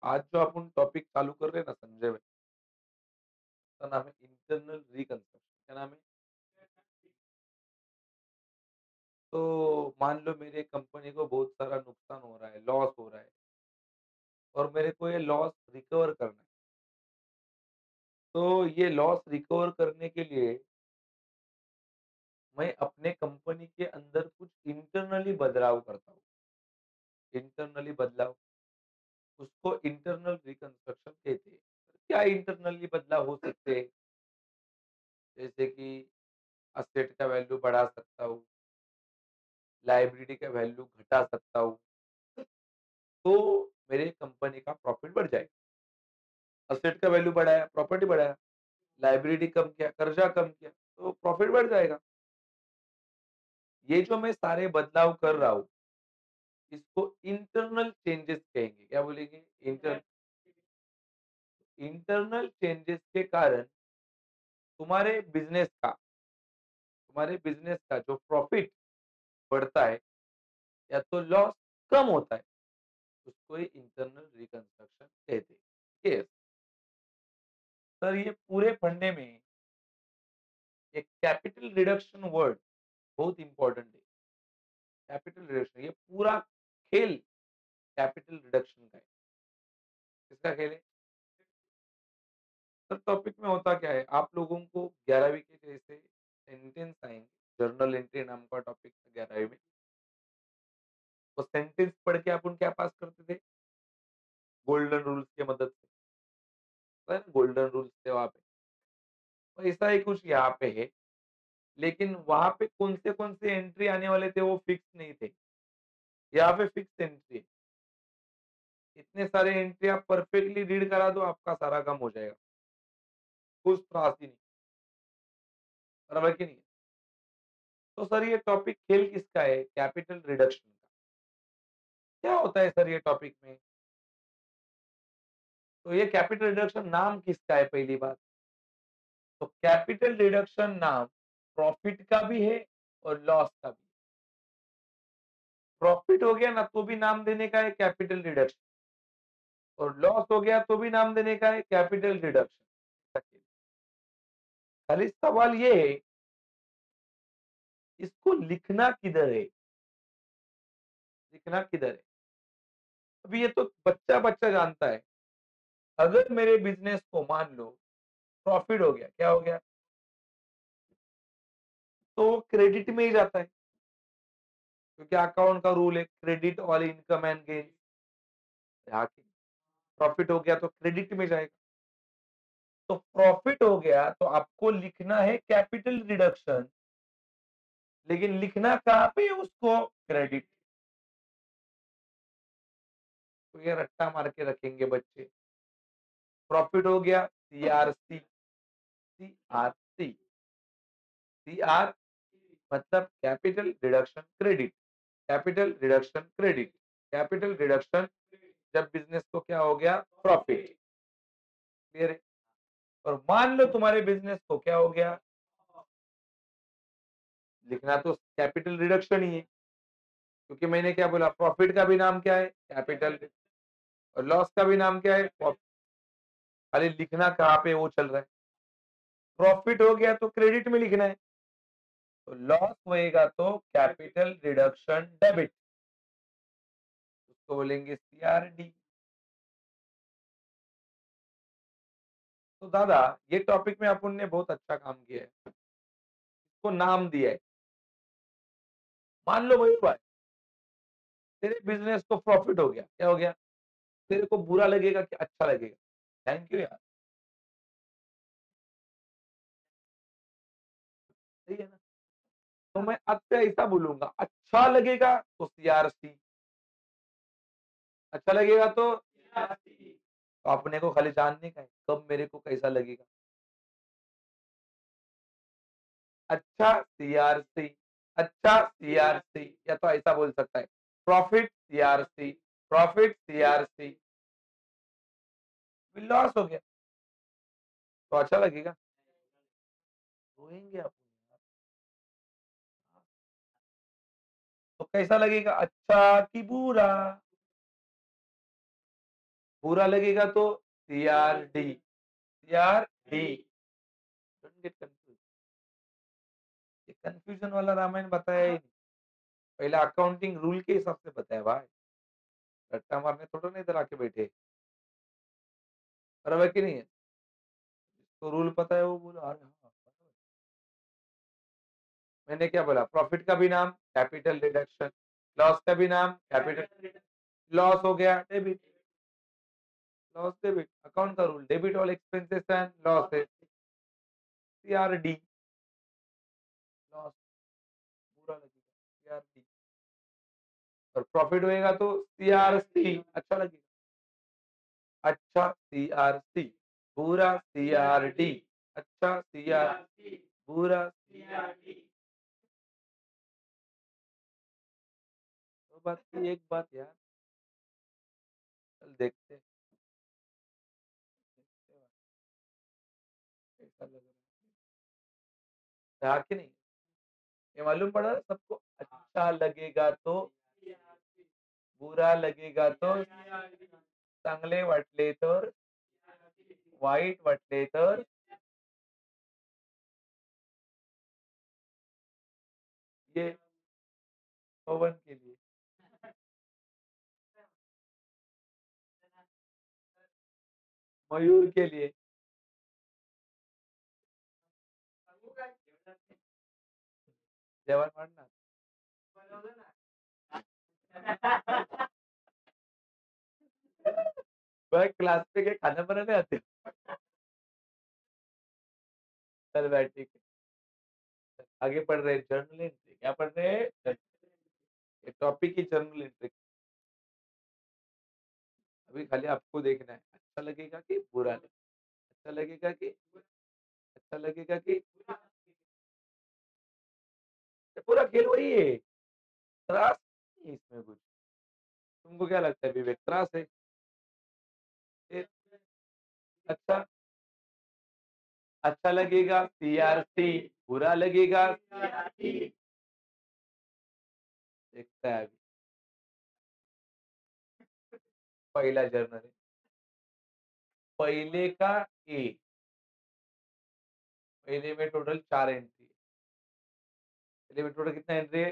आज जो आपण टॉपिक चालू कर रहे हैं ना संजय भाई, उसका नाम है इंटरनल रिकंस्ट्रक्शन। क्या नाम है? तो मान लो मेरे कंपनी को बहुत सारा नुकसान हो रहा है, लॉस हो रहा है और मेरे को ये लॉस रिकवर करना है। तो ये लॉस रिकवर करने के लिए मैं अपने कंपनी के अंदर कुछ इंटरनली बदलाव करता हूँ। इंटरनली बदलाव, उसको इंटरनल रिकंस्ट्रक्शन कहते हैं। क्या इंटरनली बदलाव हो सकते हैं? जैसे कि असेट का वैल्यू बढ़ा सकता हूँ, लायबिलिटी का वैल्यू घटा सकता हूँ, तो मेरे कंपनी का प्रॉफिट बढ़ जाएगा। असेट का वैल्यू बढ़ाया, प्रॉपर्टी बढ़ाया, लायबिलिटी कम किया, कर्जा कम किया, तो प्रॉफिट बढ़ जाएगा। ये जो मैं सारे बदलाव कर रहा हूँ, इसको इंटरनल चेंजेस कहेंगे। क्या बोलेंगे? इंटरनल चेंजेस के कारण तुम्हारे बिज़नेस का जो प्रॉफिट बढ़ता है या तो लॉस कम होता है, उसको ही इंटरनल रिकंस्ट्रक्शन कहते हैं। यस, सर ये पूरे पढ़ने में एक कैपिटल रिडक्शन वर्ड बहुत इंपॉर्टेंट है। कैपिटल रिडक्शन, ये पूरा खेल कैपिटल रिडक्शन का है। किसका खेल है? सर टॉपिक में होता क्या है, आप लोगों को 11वीं के जैसे सेंटेंस आएंगे। जर्नल एंट्री नाम का टॉपिक था 11वीं में। वो सेंटेंस पढ़ के अपन क्या पास करते थे? गोल्डन रूल्स की मदद से। पता है ना गोल्डन रूल्स थे वहां पे। वैसा ही कुछ यहाँ पे है, लेकिन वहां पे कौन से एंट्री आने वाले थे वो फिक्स नहीं थे। यहाँ पे फिक्स एंट्री है। इतने सारे एंट्री आप परफेक्टली रीड करा दो, आपका सारा काम हो जाएगा। कुछ त्रास ही नहीं। बराबर की नहीं? तो सर ये टॉपिक खेल किसका है? कैपिटल रिडक्शन का। क्या होता है सर ये टॉपिक में? तो ये कैपिटल रिडक्शन नाम किसका है पहली बात? तो कैपिटल रिडक्शन नाम प्रॉफिट का भी है और लॉस का भी। प्रॉफिट हो गया ना तो भी नाम देने का है कैपिटल रिडक्शन, और लॉस हो गया तो भी नाम देने का है कैपिटल रिडक्शन। खाली सवाल ये है, इसको लिखना किधर है? लिखना किधर है? अभी ये तो बच्चा बच्चा जानता है। अगर मेरे बिजनेस को मान लो प्रॉफिट हो गया, क्या हो गया, तो क्रेडिट में ही जाता है, क्योंकि अकाउंट का रूल है credit all income and gain. Profit हो गया तो क्रेडिट में जाएगा। तो प्रॉफिट हो गया तो आपको लिखना है कैपिटल रिडक्शन, लेकिन लिखना कहाँ पे है उसको? क्रेडिट। तो ये रट्टा मार के रखेंगे बच्चे। प्रॉफिट हो गया सीआरसी। सीआरसी, सीआर मतलब capital reduction credit. Capital reduction credit, capital reduction जब बिजनेस को क्या हो गया? प्रॉफिट। क्लियर है? और मान लो तुम्हारे बिजनेस को क्या हो गया? लिखना तो कैपिटल रिडक्शन ही है, क्योंकि मैंने क्या बोला, प्रॉफिट का भी नाम क्या है? कैपिटल। और लॉस का भी नाम क्या है? खाली लिखना कहाँ पे वो चल रहा है। प्रॉफिट हो गया तो क्रेडिट में लिखना है, तो लॉस होएगा तो कैपिटल रिडक्शन डेबिट, उसको बोलेंगे सीआरडी। तो दादा ये टॉपिक में अपन ने बहुत अच्छा काम किया है, इसको नाम दिया है। मान लो भाई भाई, तेरे बिजनेस को प्रॉफिट हो गया, क्या हो गया? तेरे को बुरा लगेगा कि अच्छा लगेगा? थैंक यू यार। सही है ना? तो मैं अब से ऐसा बोलूंगा, अच्छा लगेगा तो सीआरसी, अच्छा लगेगा तो अपने को खाली जानने का है कब मेरे को कैसा लगेगा। अच्छा सीआरसी, अच्छा सीआरसी, या तो ऐसा बोल सकता है profit CRC, profit CRC. Loss हो गया तो अच्छा लगेगा? रोएंगे अपन यार। तो कैसा लगेगा, अच्छा कि बुरा? बुरा लगेगा तो CRD, CRD, don't get confuse. ये कंफ्यूजन वाला रामायण बताया ही नहीं, पहले अकाउंटिंग रूल के हिसाब से बताया भाई, रट्टा मारने थोड़ा ना इधर आके बैठे, बराबर कि नहीं है? जिसको रूल पता है वो बोला अरे हाँ, बराबर। मैंने क्या बोला, प्रॉफिट का भी नाम कैपिटल रिडक्शन, लॉस का भी नाम कैपिटल, लॉस हो गया डेबिट, लॉस डेबिट, अकाउंट का rule debit all expenses and loss है, CRD, लॉस, बुरा लगेगा CRD, और प्रॉफिट होएगा तो CRC, अच्छा लगेगा, अच्छा CRC, बुरा CRD, अच्छा CR, बुरा CRD। तो बात की एक बात यार, चल देखते हैं, कैसा लग रहा है कि नहीं, ये मालूम पड़ा सबको, अच्छा लगेगा तो, बुरा लगेगा तो, चांगले वाटले तर, वाईट वाटले तर, ये पवन के लिए, मयूर के लिए, जेवण वाढणार भाई, क्लास पे के खाना बनाने आते हो? चल बैठ ठीक है, आगे पढ़ रहे जर्नल एंट्री, क्या पढ़ रहे हैं, ये टॉपिक ही जर्नल एंट्री, अभी खाली आपको देखना है, अच्छा लगेगा कि बुरा लगेगा, अच्छा लगेगा कि, अच्छा लगेगा कि, ये पूरा खेल वही है, त्रास नहीं है इसमें कुछ, तुमको क्या लगता है विवेक, त्रास है ये, अच्छा, अच्छा लगेगा CRC, बुरा लगेगा CRD, देखता है अभी, पहला जर्नल है, पहले का ए, पहले में टोटल 4 एंट्री है, पहले में टोटल कितना एंट्री है,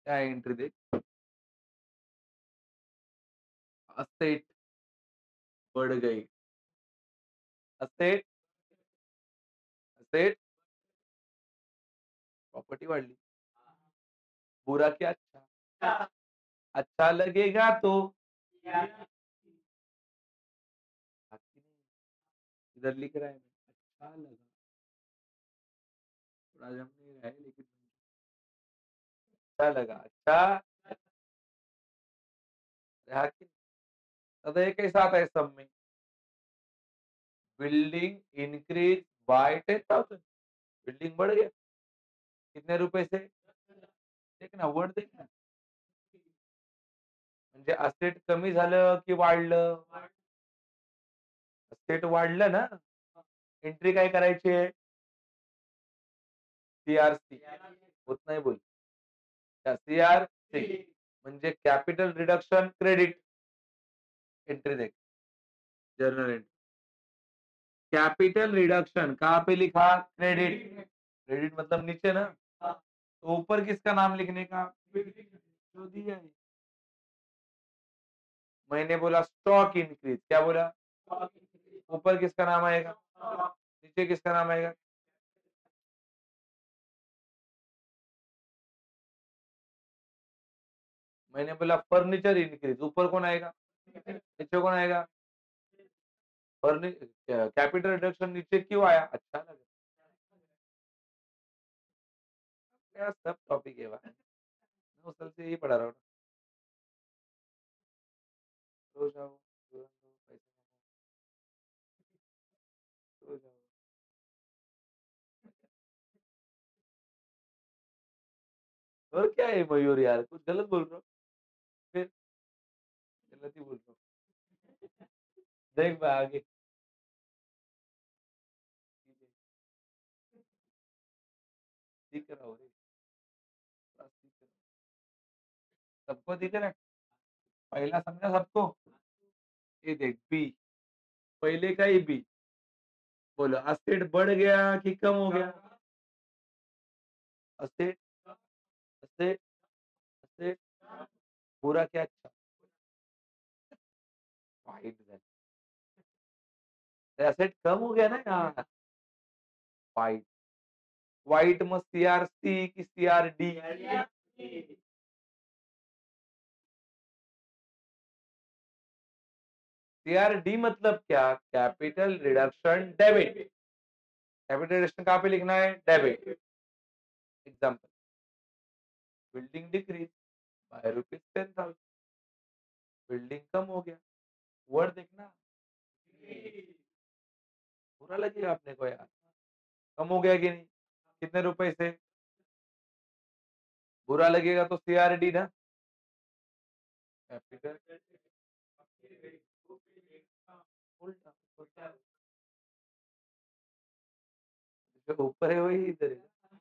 क्या एंट्री देख, असेट बढ़ गई, असेट, असेट, प्रॉपर्टी वाढली, बुरा क्या अच्छा, अच्छा लगेगा तो, बाकी नहीं, इधर लिख रहा है मैं, अच्छा लगा, थोड़ा जम नहीं रहा है लेकिन अच्छा लगा, अच्छा रहा कि नहीं? ये कैसा आता है सब में, बिल्डिंग इंक्रीज बाय 10,000, बिल्डिंग बढ़ गया कितने रुपए से, देखना वर्ड देखना, म्हणजे असेट कमी झालं की वाढलं, असेट वाढलं ना, एंट्री काय करायची आहे, CRC, होत नाही बोल, CRC म्हणजे कॅपिटल रिडक्शन क्रेडिट, एंट्री देख, जर्नल एंट्री, कैपिटल रिडक्शन कहाँ पे लिखा, क्रेडिट, क्रेडिट मतलब नीचे ना, तो ऊपर किसका नाम लिखने का, जो दिया है, मैंने बोला स्टॉक इंक्रीज, क्या बोला, ऊपर किसका नाम आएगा, नीचे किसका नाम आएगा, मैंने बोला फर्नीचर इंक्रीज, ऊपर कौन आएगा, नीचे कौन आएगा, कैपिटल रिडक्शन नीचे क्यों आया, अच्छा लगा, क्या सब टॉपिक है भाई, मैं उस साल से यही पढ़ा रहा हूँ, रोज आओ तुरंत दो, पैसे कमाओ, रोज आओ, और क्या है मयूर यार, कुछ गलत बोल रहा हूँ, फिर गलत ही बोल रहा हूँ, देख भाई आगे, सीख रहा हूँ रे, बस सीख रहा हूँ, सबको दिख रहा है, पहला समझा सबको, ये देख बी, पहले का ही बी। बोलो असेट बढ़ गया कि कम हो गया? असेट, असेट, असेट, बुरा क्या अच्छा? वाईट झालं. असेट कम हो गया ना यार. वाईट. वाईट मग सीआरसी की सीआरडी? सीआरडी मतलब क्या? Capital reduction debit. Capital reduction कहाँ पे लिखना है? Debit. Example, building decrease by ₹10,000. Building कम हो गया. वर्ड देखना. बुरा लगेगा अपने को यार. कम हो गया कि नहीं? कितने रुपए से? बुरा लगेगा तो सीआरडी ना. कैपिटल उल्टा उल्टा. जो ऊपर है वही इधर है.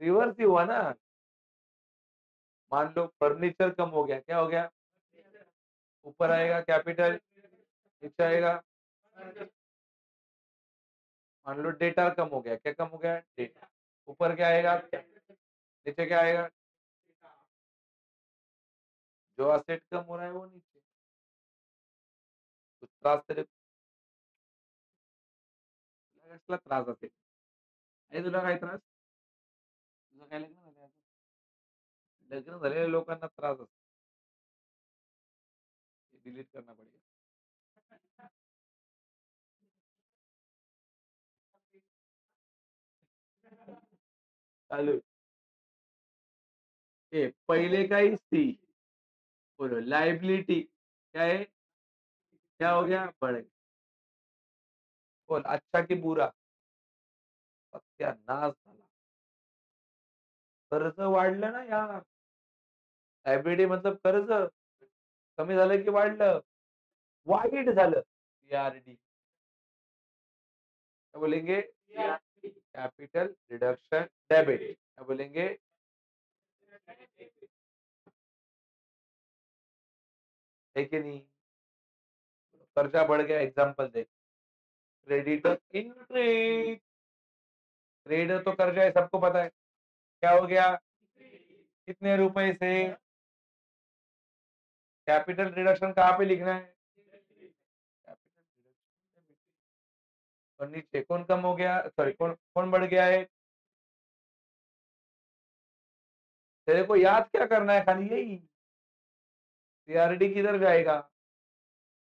रिवर्स ही हुआ ना. मान लो फर्नीचर कम हो गया, क्या हो गया? ऊपर आएगा कैपिटल, नीचे आएगा. मान लो डेटा कम हो गया, क्या कम हो गया? डेटा. ऊपर क्या आएगा? नीचे क्या आएगा? जो असेट कम हो रहा है वो नीचे. कुछ त्रास तरी कसला त्रास असेल? आहे तुला काही त्रास? तुझं काय लग्न झालंय अजून? लग्न झालेल्या लोकांना त्रास असतो. डिलीट करना पडेगा. चालू. ए पहले का ही सी. बोलो लाइबिलिटी क्या है? क्या हो गया? बढ़ गया. बोल अच्छा की बुरा? सत्यानाश झाला. कर्ज वाढलं ना यार. लायबिलिटी मतलब कर्ज कमी झालं की वाढलं? वाईट झालं. सीआरडी. क्या बोलेंगे? Capital reduction debit. क्या बोलेंगे? है कि नहीं? कर्जा बढ़ गया. एग्जांपल देख. Creditor increase. क्रेडिटर तो कर्जा है, सबको पता है. क्या हो गया? कितने रुपए से? कैपिटल रिडक्शन कहाँ पे लिखना है? Capital reduction. और नीचे कौन कम हो गया? सॉरी, कौन कौन बढ़ गया है? तेरे को याद क्या करना है? खाली यही. सीआरडी किधर जाएगा?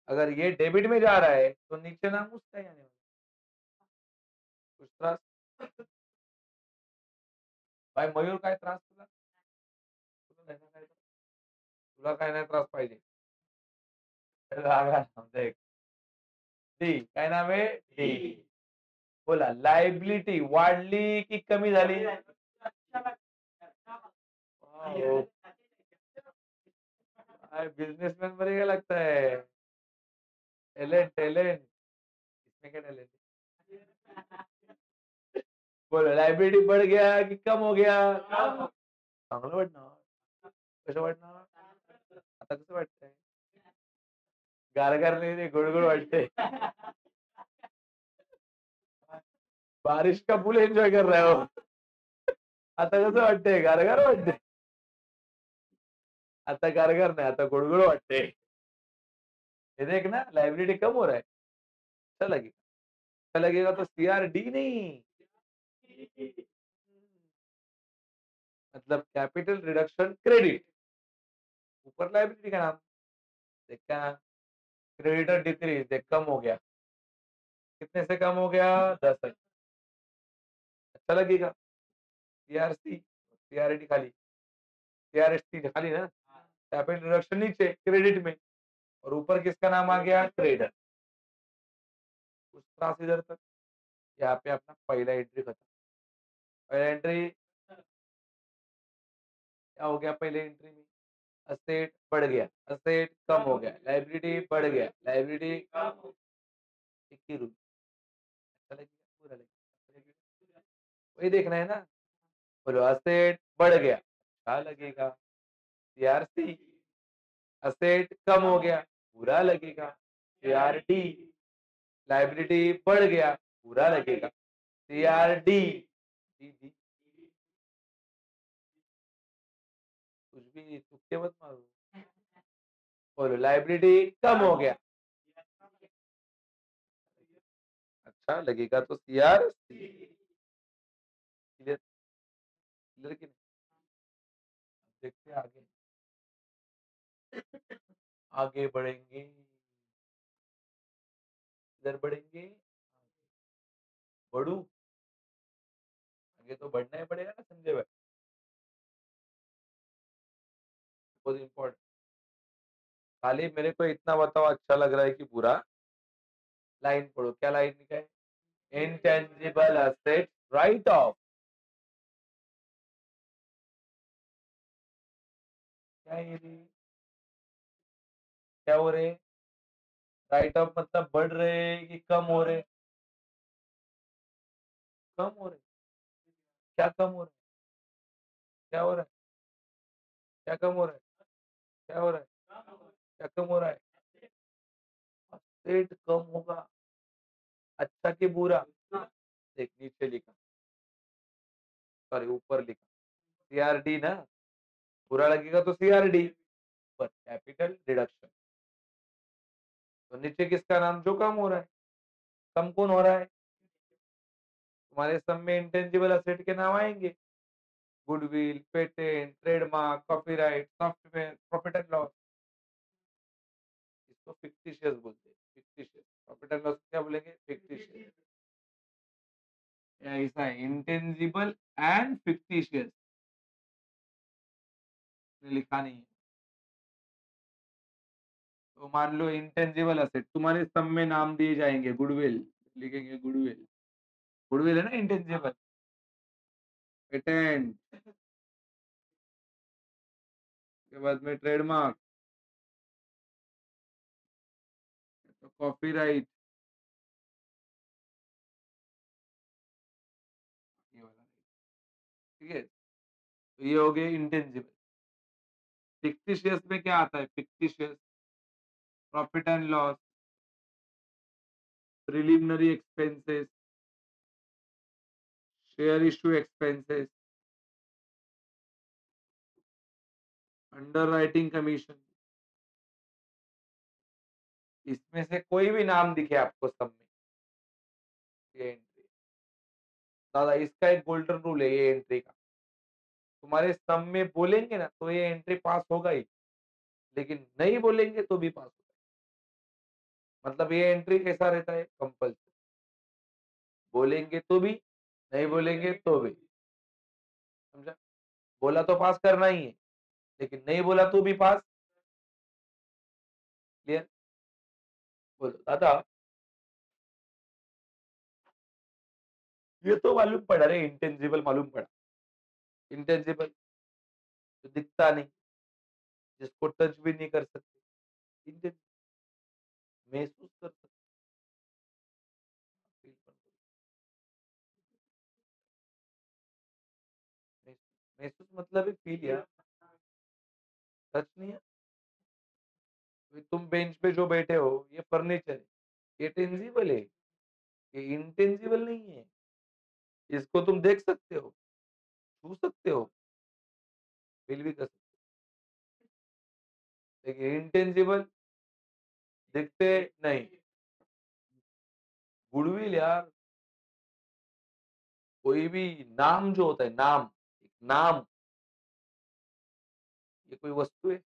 अगर ये डेबिट में जा रहा है तो नीचे नाम उसका ही आने वाला. कुछ त्रास? भाई मयूर काय त्रास तुला? तुला नाही ना काय त्रास? तुला काय नाही त्रास पाहिजे? रागा देख. डी काय नाव आहे? डी. बोला लायबिलिटी वाढली की कमी झाली? वाओ. बिजनेसमैन बनेगा लगता है. Talent talent. इसमें क्या टैलेंट है? बोलो लायबिलिटी बढ़ गया की कम हो गया? चांगलं वाटणार. कसं वाटणार? आता कसं वाटतंय? गारगार नाही रे, गोड-गोड वाटतंय. बारिश का फुल एन्जॉय कर रहे हो. आता कसं वाटतंय? गारगार वाटतंय. आता गारगार नाही, आता गोड-गोड वाटतंय. ये देख ना, लायबिलिटी कम हो रहा है. अच्छा लगेगा. अच्छा लगेगा तो सीआरडी नहीं. मतलब कैपिटल रिडक्शन क्रेडिट. ऊपर लायबिलिटी का नाम. देख क्या नाम? Creditor decrease. देख कम हो गया. कितने से कम हो गया? 10 से. अच्छा लगेगा. सीआरसी, सीआरडी खाली. सीआरएसटी खाली ना. कैपिटल रिडक्शन नीचे क्रेडिट में. और ऊपर किसका नाम आ गया? क्रेडिटर. कुछ त्रास इधर तक. यहाँ पे अपना पहला एंट्री खत्म. पहला एंट्री क्या हो गया? पहले एंट्री में असेट बढ़ गया, असेट कम हो गया, लाइबिलिटी बढ़ गया, लाइबिलिटी कम. एक ही रूल. अच्छा लगेगा? बुरा लगेगा? अच्छा लगेगा? वही देखना है ना. बोलो असेट बढ़ गया, अच्छा लगेगा. सीआरसी. असेट कम हो गया, बुरा लगेगा. सीआरडी, लाइबिलिटी बढ़ गया, बुरा लगेगा। सीआरडी, डी डी, कुछ भी तुक्के मत मारो। बोलो लाइबिलिटी कम हो गया, अच्छा लगेगा तो सीआर क्लियर, क्लियर की नहीं? देखते हैं आगे, आगे बढ़ेंगे, इधर बढ़ेंगे, बढ़ू, आगे तो बढ़ना ही पड़ेगा ना संजय भाई, बहुत इम्पोर्टेंट। खाली मेरे को इतना बताओ अच्छा लग रहा है कि बुरा, लाइन पढ़ो, क्या लाइन लिखा है? इंटेंजिबल असेट राइट ऑफ, क्या ये रे? क्या हो रहे? राइट ऑफ मतलब बढ़ रहे कि कम हो रहे? कम हो रहे, क्या कम हो रहा है? क्या हो रहा है? क्या कम हो रहा है? क्या हो रहा है? क्या कम हो रहा है? असेट कम होगा, अच्छा कि बुरा? देख नीचे लिखा, सॉरी ऊपर लिखा, सीआरडी ना, बुरा लगेगा तो सीआरडी, पर कैपिटल रिडक्शन, तो नीचे किसका नाम जो कम हो रहा है? कम कौन हो रहा है? तुम्हारे सब में इंटेंजिबल असेट के नाम आएंगे, goodwill, patent, trademark, copyright, software, profit and loss, इसको फिक्टिशियस बोलते हैं, फिक्टिशियस। प्रॉफिट एंड लॉस क्या बोलेंगे? फिक्टिशियस। ऐसा है इंटेंजिबल एंड फिक्टिशियस, लिखा नहीं है। तो मान लो इंटेंजिबल असेट तुम्हारे सब में नाम दिए जाएंगे, गुडविल लिखेंगे, गुडविल, गुडविल है ना इंटेंजिबल, पेटेंट के बाद में ट्रेडमार्क, तो कॉपीराइट, ये वाला, ठीक है, तो ये हो गए इंटेंजिबल। फिक्टिशियस में क्या आता है? Fictitious profit and loss, preliminary expenses, share issue expenses, under writing commission, इसमें से कोई भी नाम दिखे आपको सब में, ये एंट्री दादा, इसका एक गोल्डन रूल है ये एंट्री का, तुम्हारे सम में बोलेंगे ना तो ये एंट्री पास होगा ही, लेकिन नहीं बोलेंगे तो भी पास होगा, मतलब ये एंट्री कैसा रहता है? कंपल्सरी, बोलेंगे तो भी, नहीं बोलेंगे तो भी, समझा? बोला तो पास करना ही है, लेकिन नहीं बोला तो भी पास, क्लियर? बोलो दादा, ये तो मालूम पड़ा रे, इंटेंजिबल मालूम पड़ा, इंटेंजिबल जो दिखता नहीं, जिसको टच भी नहीं कर सकते, इंटेंजिबल महसूस कर सकते, फील पण करू, महसूस मतलब है फील यार, टच नहीं है। तुम बेंच पे जो बैठे हो ये फर्नीचर है, ये टेंजिबल है, ये इंटेंजिबल नहीं है, इसको तुम देख सकते हो, छू सकते हो, फील भी कर सकते हो, लेकिन इंटेंजिबल दिखते नहीं। गुडविल यार, कोई भी नाम जो होता है, नाम, एक नाम, ये कोई वस्तु है,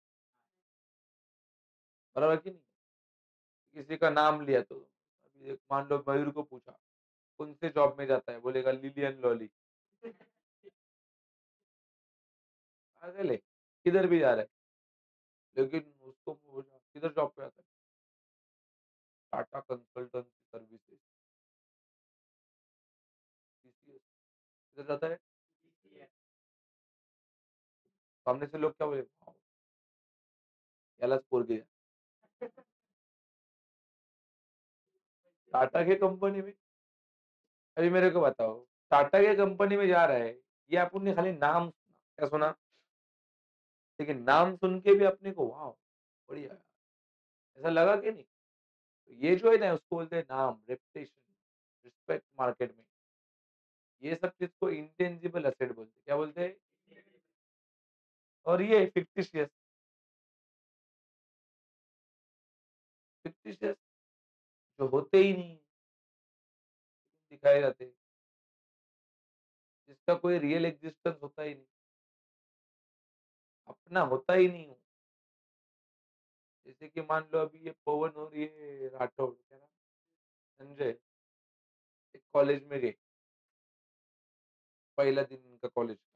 बराबर कि नहीं? किसी का नाम लिया तो अभी मान लो मयूर को पूछा कौन से जॉब में जाता है, बोलेगा लिलियन लॉली, पागल है, किधर भी जा रहा है, लेकिन उसको पूछा किधर जॉब पे आता है, टाटा कंसल्टेंसी सर्विसेज, टीसीएस, किधर जाता है? सामने से लोग क्या बोले, "वाह, यालाच पोरगी आहे." टाटा के कंपनी में, अभी मेरे को बताओ, टाटा के कंपनी में जा रहा है, ये अपन ने खाली नाम सुना, क्या सुना? लेकिन नाम सुन के भी अपने को वाह, बढ़िया, ऐसा लगा कि नहीं? ये जो है ना उसको बोलते हैं नाम, रेपुटेशन, रिस्पेक्ट मार्केट में। ये सब चीज़ को इंटेंजिबल एसेट बोलते हैं। क्या बोलते हैं? और ये फिक्टिशियस, फिक्टिशियस जो होते ही नहीं, दिखाए जाते हैं, जिसका कोई रियल एग्जिस्टेंस होता ही नहीं, अपना होता ही नहीं। जैसे कि मान लो अभी ये पवन और ये राठौड़, क्या नाम, संजय, एक कॉलेज में गए, पहला दिन उनका कॉलेज का,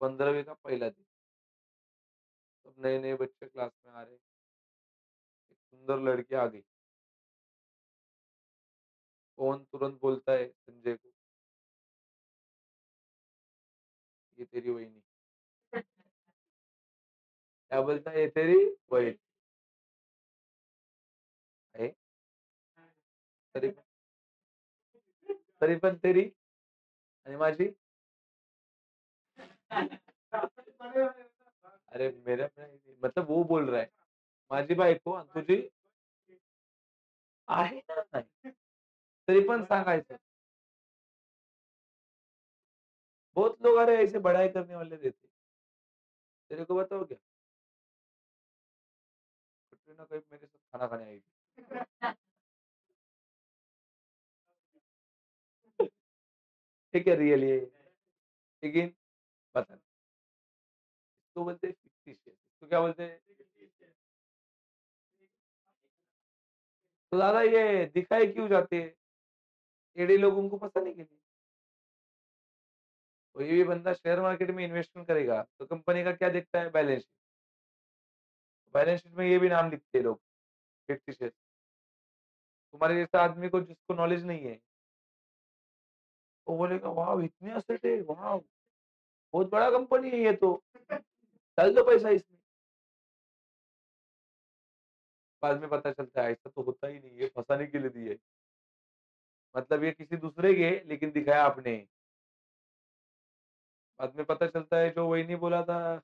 15वीं का पहला दिन, सब नए-नए बच्चे क्लास में आ रहे, एक सुंदर लड़की आ गई, पवन तुरंत बोलता है संजय को, ये तेरी वही क्या बोलता है, ये तेरी वही आहे, तरी तरी पण तेरी आणि माझी अरे मेरा मतलब वो बोल रहा है, माझी बायको आणि तुझी आहे ना नाही, तरी पण सांगायचं. बहुत लोग अरे ऐसे बड़ाई करने वाले रहते हैं। तेरे को बताओ क्या? कटरीना कैफ मेरे साथ खाना खाने आई थी। ठीक है रियल ये, लेकिन पता नहीं, इसको बोलते हैं fictitious, इसको क्या बोलते हैं? तो ज़्यादा ये दिखाए क्यों जाते हैं? टेढ़े लोगों को फँसाने के लिए। कोई भी बंदा शेयर मार्केट में इन्वेस्टमेंट करेगा, तो कंपनी का क्या दिखता है? Balance sheet. बैलेंस शीट में ये भी नाम लिखते हैं लोग, fictitious। तुम्हारे जैसा आदमी को जिसको नॉलेज नहीं है, वो बोलेगा वाओ! इतने एसेट है, वाओ! बहुत बड़ा कंपनी है ये तो, डाल दो पैसा इसमें। बाद में पता चलता है ऐसा तो होता ही नहीं है, फँसाने के लिए दिए। मतलब ये किसी दूसरे के लेकिन दिखाया आपने। बाद में पता चलता है जो वही नहीं बोला था,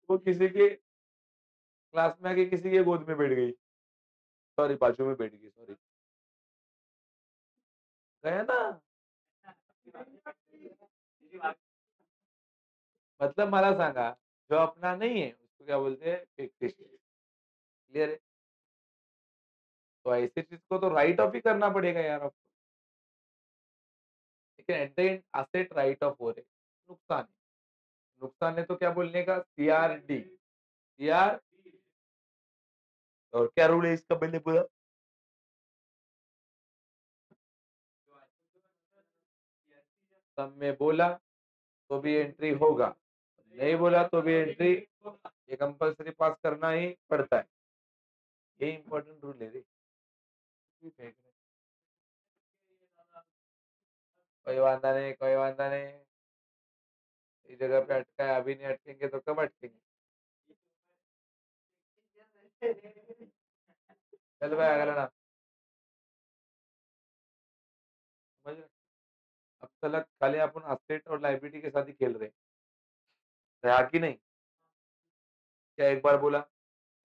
वो किसी के क्लास में आके किसी के गोद में बैठ गई। सॉरी बाजू में बैठ गई, सॉरी। गया ना? मतलब मला सांगा, जो अपना नहीं है उसको क्या बोलते हैं? फिक्टिशियस। क्लियर है? तो ऐसी चीज़ को तो राइट ऑफ ही करना पड़ेगा यार आपको। ठीक है, at the end asset right of हो रहे, नुकसान है। नुकसान है तो क्या बोलने का? सीआरडी, सीआर और क्या रूल है इसका मैंने बोला? सब में बोला तो भी एंट्री होगा, नहीं बोला तो भी एंट्री, ये कंपल्सरी पास करना ही पड़ता है। ये इंपॉर्टेंट रूल है रे। भी फेंक रहे, कोई वादा नहीं, कोई वादा नहीं, इस जगह पे अटका है, अभी नहीं अटकेंगे तो कब अटकेंगे? चल भाई अगला ना, समझ रहे? अब तक खाली अपन असेट और लाइबिलिटी के साथ ही खेल रहे हैं, रहा कि नहीं? क्या एक बार बोला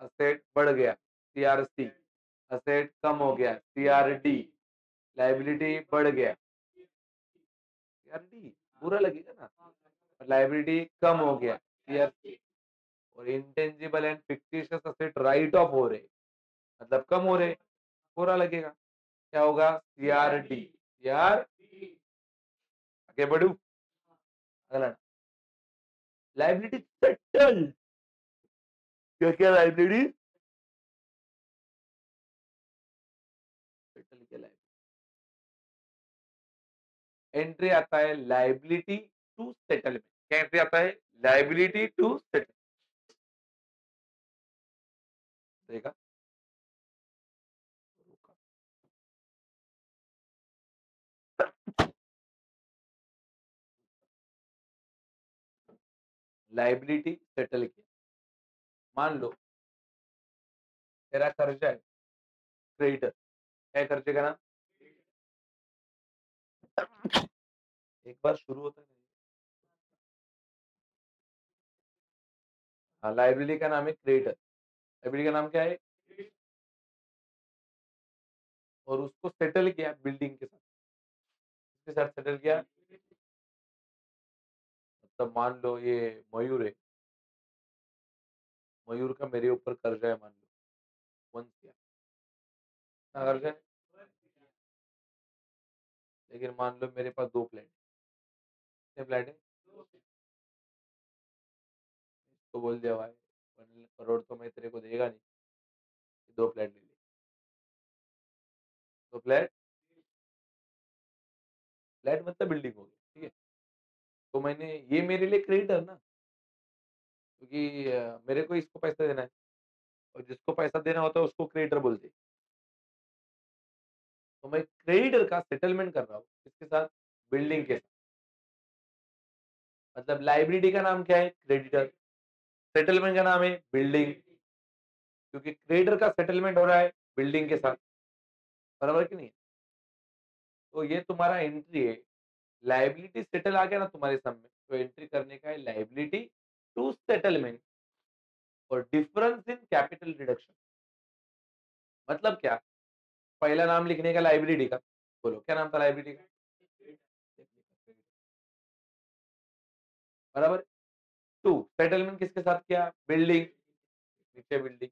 असेट बढ़ गया, सीआरसी, असेट कम हो गया, सीआरडी, लाइबिलिटी बढ़ गया, सीआरडी बुरा लगेगा ना, लाइबिलिटी कम हो गया, सीआरसी, और intangible and fictitious asset right of हो रहे, मतलब कम हो रहे, बुरा लगेगा। क्या होगा? सीआरडी, सीआर, आगे बढ़ू, अगला लाइबिलिटी सेटल। क्या क्या लाइबिलिटी सेटल? क्या एंट्री आता है लाइबिलिटी टू सेटलमेंट। क्या एंट्री आता है? लाइबिलिटी टू सेटल, देखा? लाइबिलिटी सेटल किया, मान लो तेरा कर्जा है, क्रेडिटर, क्या है कर्जे का नाम? एक बार शुरू होता है ना, हाँ, लाइब्रेरी का नाम है क्रेडिटर। लाइब्रेरी का नाम क्या है? और उसको सेटल किया बिल्डिंग के साथ। किसके साथ सेटल किया? मतलब मान लो ये मयूर है, मयूर का मेरे ऊपर कर्जा है मान लो, 1 CR। कितना कर्जा है? लेकिन मान लो मेरे पास 2 फ्लैट है। कितने फ्लैट है? तो बोल दिया भाई 1 करोड़ तो मैं तेरे को देगा नहीं, 2 फ्लैट ले ले। तो फ्लैट फ्लैट मतलब बिल्डिंग हो गई, ठीक है? तो मैंने ये मेरे लिए क्रेडिटर ना, क्योंकि मेरे को इसको पैसा देना है और जिसको पैसा देना होता है उसको क्रेडिटर बोलते हैं। तो मैं क्रेडिटर का सेटलमेंट कर रहा हूँ, किसके साथ? बिल्डिंग के साथ। मतलब लायबिलिटी का नाम क्या है? क्रेडिटर। सेटलमेंट का नाम है बिल्डिंग, क्योंकि क्रेडिटर का सेटलमेंट हो रहा है बिल्डिंग के साथ। बराबर कि नहीं? तो ये तुम्हारा एंट्री है। लायबिलिटी सेटल आ गया ना तुम्हारे सामने, तो एंट्री करने का है लायबिलिटी टू सेटलमेंट और डिफरेंस इन कैपिटल रिडक्शन। मतलब क्या? पहला नाम लिखने का लायबिलिटी का, बोलो क्या नाम था लायबिलिटी का? बराबर। टू सेटलमेंट किसके साथ किया? बिल्डिंग, नीचे बिल्डिंग।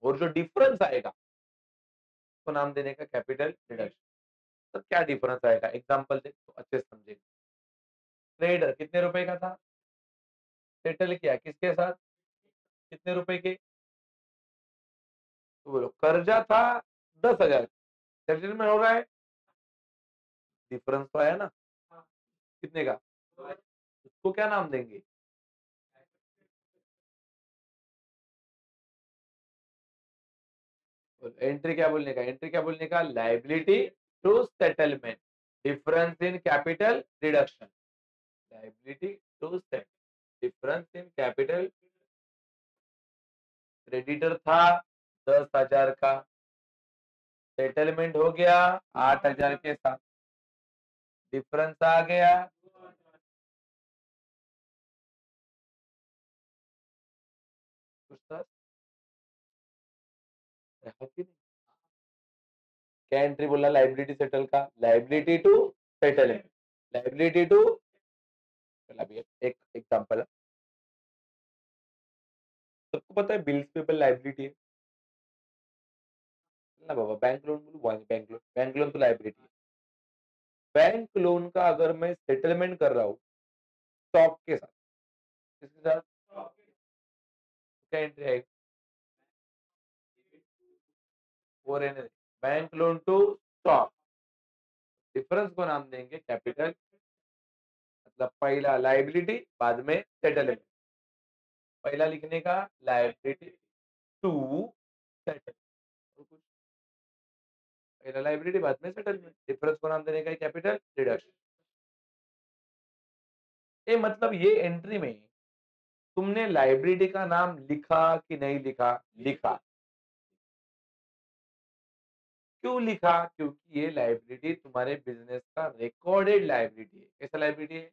और जो डिफरेंस आएगा उसको नाम देने का कैपिटल रिडक्शन। तो क्या डिफरेंस आएगा? एग्जांपल दे तो अच्छे से समझेंगे। ट्रेडर कितने रुपए का था? सेटल किया किसके साथ? कितने रुपए के? तो बोलो कर्जा था 10,000। सेटलमेंट हो रहा है, डिफरेंस तो आया ना? कितने का? उसको क्या नाम देंगे? एंट्री क्या बोलने का? एंट्री क्या बोलने का? Liability to settlement, difference in capital reduction. Liability to set, difference in capital. Creditor था 10,000 का, सेटलमेंट हो गया 8,000 के साथ, डिफरेंस आ गया। कुछ तो है कि नहीं? क्या एंट्री बोला लाइबिलिटी सेटल का? Liability to settlement, liability to. अभी एक एग्जांपल है। सबको पता है बिल्स पेबल लाइबिलिटी है ना बाबा? बैंक लोन बोलो, बैंक लोन तो लाइबिलिटी है। बैंक लोन का अगर मैं सेटलमेंट कर रहा हूँ स्टॉक के साथ, किसके साथ? क्या एंट्री आएगी? वो रहने दे। Bank loan to stock, difference को नाम देंगे कैपिटल। मतलब पहला लाइबिलिटी, बाद में सेटलमेंट। पहला लिखने का लाइबिलिटी टू सेटल, पहला लाइबिलिटी बाद में सेटलमेंट, डिफरेंस को नाम देने का कैपिटल रिडक्शन। ये मतलब ये एंट्री में तुमने लाइबिलिटी का नाम लिखा कि नहीं लिखा? लिखा। क्यों लिखा? क्योंकि ये लाइबिलिटी तुम्हारे बिजनेस का रिकॉर्डेड लाइबिलिटी है। कैसा लाइबिलिटी है?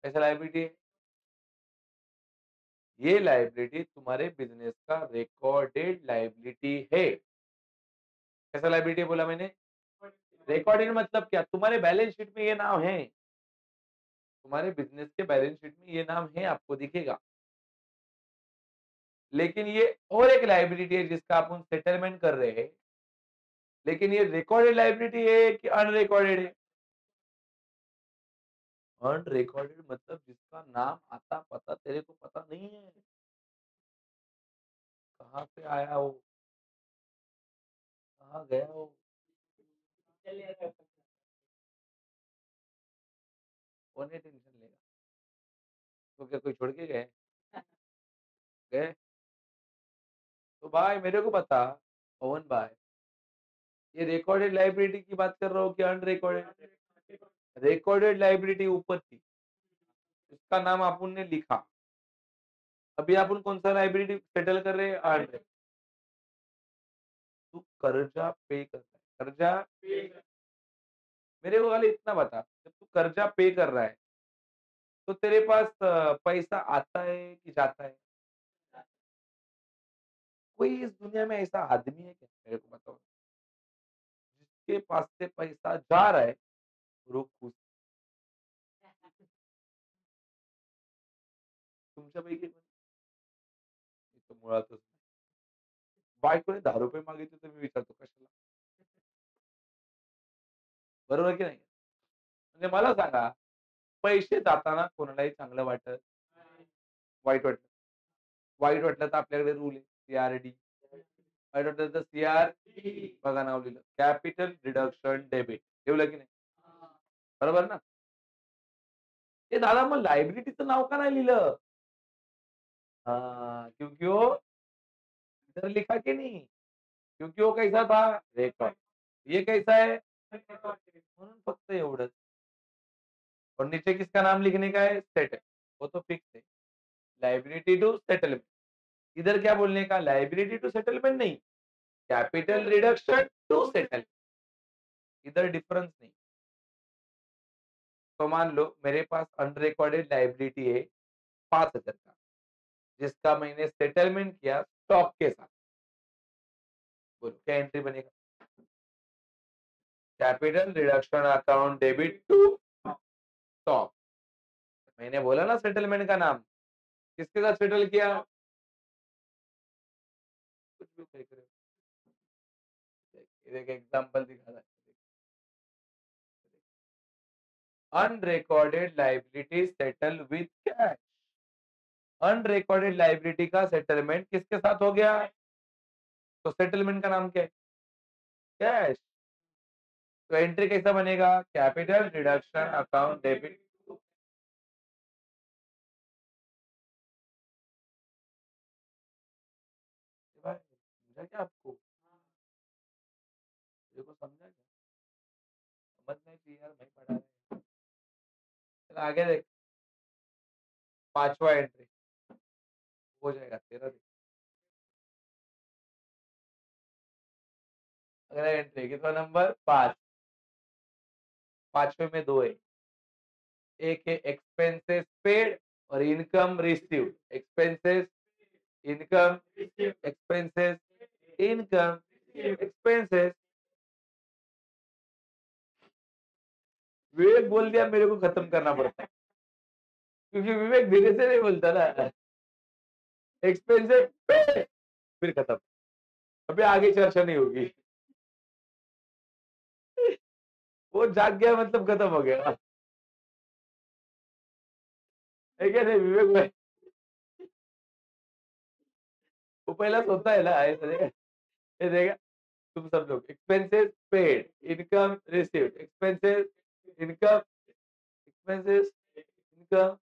कैसा लाइबिलिटी है? ये लाइबिलिटी तुम्हारे बिजनेस का रिकॉर्डेड लाइबिलिटी है। कैसा लाइबिलिटी बोला मैंने? रिकॉर्डेड मतलब क्या? तुम्हारे बैलेंस शीट में ये नाम है, तुम्हारे बिजनेस के बैलेंस शीट में ये नाम है, आपको दिखेगा। लेकिन ये और एक लायबिलिटी है जिसका अपन सेटलमेंट कर रहे हैं, लेकिन ये रिकॉर्डेड लायबिलिटी है कि अनरिकॉर्डेड है? अनरिकॉर्डेड मतलब जिसका नाम आता पता तेरे को पता नहीं है, कहाँ पे आया हो, कहाँ गया हो। कौन है टेंशन लेगा? तो क्या कोई छोड़ के गए? गए? तो भाई मेरे को बता, पवन भाई, ये रिकॉर्डेड लायबिलिटी की बात कर रहा हो कि अनरिकॉर्डेड? रिकॉर्डेड लायबिलिटी ऊपर थी, उसका नाम अपन ने लिखा। अभी अपन कौन सा लायबिलिटी सेटल कर रहे हैं? तू कर्जा पे करता है, कर्जा। मेरे को खाली इतना बता, जब तू कर्जा पे कर रहा है तो तेरे पास पैसा आता है कि जाता है? कोई इस दुनिया में ऐसा आदमी है क्या? मेरे को बताओ। जिसके पास से पैसा जा रहा है और वो खुश तुमच्यापैकी कोणी? मी तर मुळातच नाही. बायकोने ₹10 मागितले तर मी विचारतो कशाला? बरोबर की नाही? म्हणजे मला सांगा, पैसे जाताना कोणालाही चांगलं वाटत, वाईट वाटतं. वाईट वाटलं तर आपल्याकडे रूल आहे सी-आर-डी. वाईट वाटलं तर सी-आर बघा नाव लिहिलं. कॅपिटल रिडक्शन डेबिट ठेवलं की नाही? बरोबर ना? ए दादा मग लायबिलिटीचं नाव का नाही लिहिलं? हाँ, क्योंकि वो इधर लिखा कि नहीं? क्योंकि वो कैसा था? रेकॉर्ड. ये कैसा है? म्हणून फक्त एवढंच. और नीचे किसका नाम लिखने का है? सेटल. वो तो फिक्स है. Liability to settlement. इधर क्या बोलने का? लायबिलिटी टू सेटलमेंट नहीं. Capital reduction to settle. इधर डिफरेंस नहीं. तो मान लो मेरे पास अनरिकॉर्डेड लायबिलिटी है 5,000 का, जिसका मैंने सेटलमेंट किया स्टॉक के साथ. बोलो क्या एंट्री बनेगा? Capital reduction account debit to stock. मैंने बोला ना सेटलमेंट का नाम. किसके साथ सेटल किया? कुछ भी देख रहे हो. एक एग्जांपल दिखा रहा है. Unrecorded liability settle with cash. Unrecorded liability का सेटलमेंट किसके साथ हो गया? तो सेटलमेंट का नाम क्या है? कैश. तो एंट्री कैसा बनेगा? Capital reduction account debit. भाई समझा क्या आपको? मेरे को समझा क्या? समझ नहीं चाहिए यार, नहीं पढ़ा है. चल आगे देख. पांचवा एंट्री हो जाएगा तेरा. देख अगला एंट्री कितना नंबर? 5. पांचवे में दो है. एक है एक्सपेंसेस पेड और income received. Expenses income expenses income expenses. Vivek बोल दिया मेरे को खत्म करना पड़ता है, क्योंकि विवेक धीरे से नहीं बोलता ना. एक्सपेंसिव पे फिर खत्म. अभी आगे चर्चा नहीं होगी. वो जाग गया मतलब खत्म हो गया. है क्या नहीं विवेक भाई? वो पहला सोता है ना ऐसा देखा. ये देखा तुम सब लोग. Expenses paid income received. Expenses income expenses income.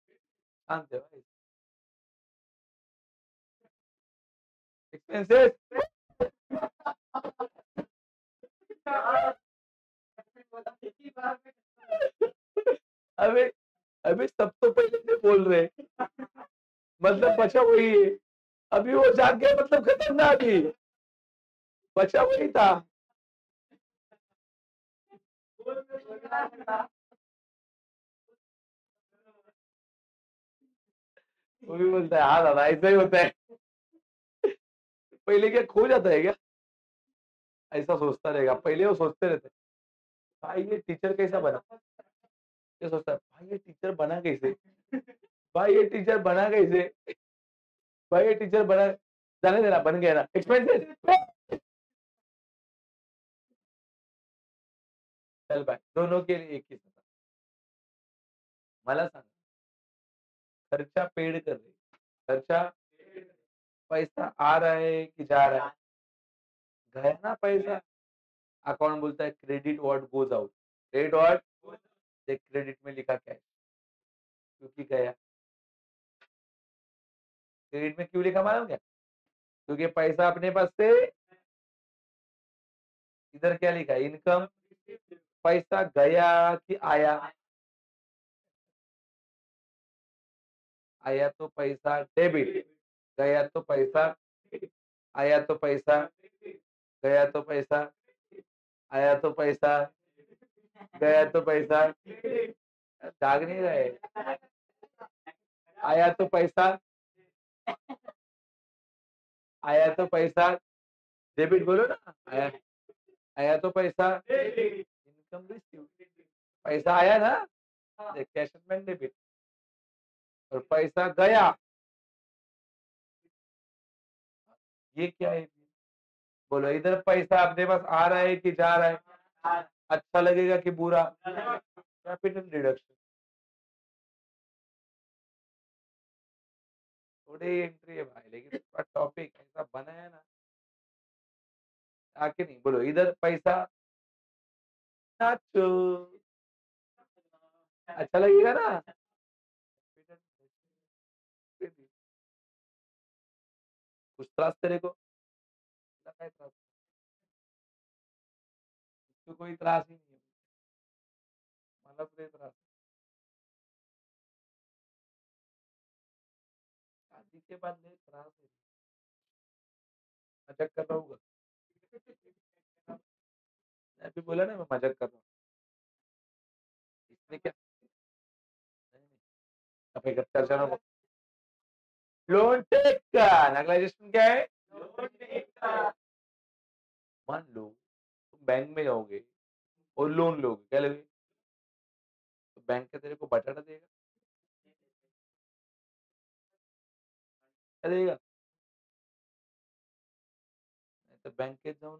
शांत है भाई. एक्सपेंसेस. अबे अबे सब तो पहले से बोल रहे हैं. मतलब बचा वही है. अभी वो जाग गया मतलब खत्म ना. अभी बचा वही था. वो भी बोलता है हाँ दादा ऐसा ही होता है. पहले क्या खो जाता है क्या? ऐसा सोचता रहेगा. पहले वो सोचते रहते हैं, भाई ये टीचर कैसा बना. ये सोचता है भाई ये टीचर बना कैसे. भाई ये टीचर बना कैसे. भाई ये टीचर बना. जाने देना बन गया ना. एक्सपेंसेस. चल भाई दोनों के लिए एक ही सजा. मला सांग. खर्चा पेड कर रहे. खर्चा पैसा आ रहा है कि जा रहा है? गया ना पैसा. अकाउंट बोलता है credit what goes out. Credit what. देख क्रेडिट में लिखा क्या है? क्योंकि गया. क्रेडिट में क्यों लिखा मालूम क्या? क्योंकि पैसा अपने पास से. इधर क्या लिखा है? इनकम. पैसा गया कि आया? आया तो पैसा डेबिट. गया तो पैसा. आया तो पैसा. गया तो पैसा. आया तो पैसा. गया तो पैसा. जाग नहीं रहे. आया तो पैसा, आया तो पैसा, डेबिट बोलो ना, आया, आया तो पैसा, इनकम रिसीव, पैसा आया ना, कैश एंड डेबिट, और पैसा गया, ये क्या है? बोलो इधर पैसा अपने पास आ रहा है कि जा रहा है, अच्छा लगेगा कि बुरा? कैपिटल डिडक्शन, थोड़ी एंट्री है भाई, लेकिन उसका टॉपिक ऐसा बनाया ना, आके नहीं बोलो इधर पैसा, नाचो, अच्छा लगेगा ना? कुछ त्रास तेरे को? काय त्रास? तो कोई त्रास ही नहीं है, मला कुठे त्रास? शादी के बाद में त्रास है, मजाक कर रहा हूँ, मैं अभी बोला ना मैं मजाक कर रहा हूँ, इसमें क्या? नहीं, नहीं, अब एक चर्चा ना, लोन टेक का नेगलाइजेशन क्या है? लोन टेक का, मान लो तुम बैंक में जाओगे और लोन लोगे, क्या लोगे? तो बैंक का तेरे को बटाना देगा, क्या देगा? नाही तर बँकेत जाऊन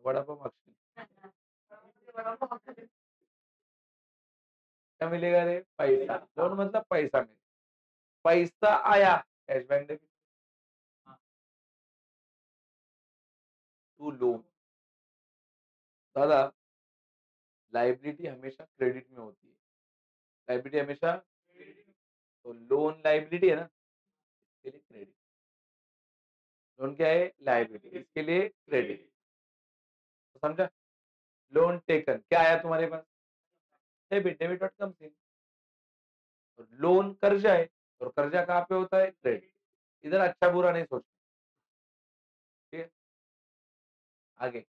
वडापाव मागशील, क्या मिलेगा रे? पैसा, लोन मतलब पैसा मिलेगा, पैसा आया, cash bank debit, to loan, दादा, लाइबिलिटी हमेशा क्रेडिट में होती है, लाइबिलिटी हमेशा, तो लोन लाइबिलिटी है ना, इसके लिए क्रेडिट, लोन क्या है? लाइबिलिटी, इसके लिए क्रेडिट, तो समझा? लोन टेकन क्या आया तुम्हारे पास? Debit, debit what comes in, और लोन कर्जा है, और कर्जा कहाँ पे होता है? क्रेडिट, इधर अच्छा बुरा नहीं सोचना, ठीक है? आगे,